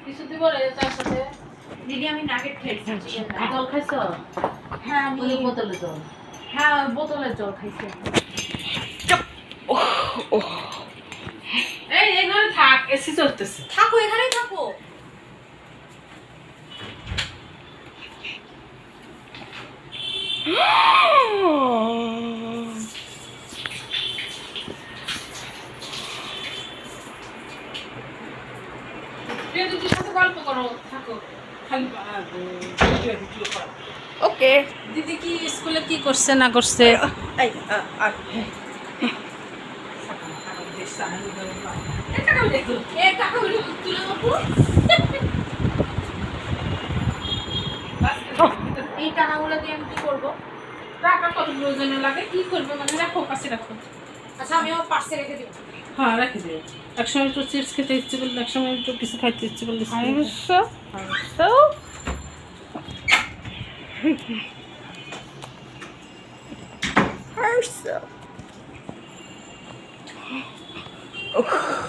কিছু দিব রে তার সাথে দিদি আমি নাগেট খাইছি জল খাইছো হ্যাঁ আমি বোতলে জল হ্যাঁ বোতলের জল খাইছি এই এখানে থাক এসি চলতেছে থাকো এখানেই থাকো দিদির সাথে গল্প করো থাকো ওকে দিদি কি স্কুলে কি করছে না করছে এই টাকাগুলো দিয়ে আমি কি করবো টাকা কত প্রয়োজনে লাগে কি করবো মানে রাখো কাছে রাখো আচ্ছা আমি আমার পার্সে রেখে দিব হ্যাঁ রেখে দিও একসময় একটু চিপস খেতে ইচ্ছে করলে একসময় একটু কিছু খাইতে ইচ্ছে করলে Oh.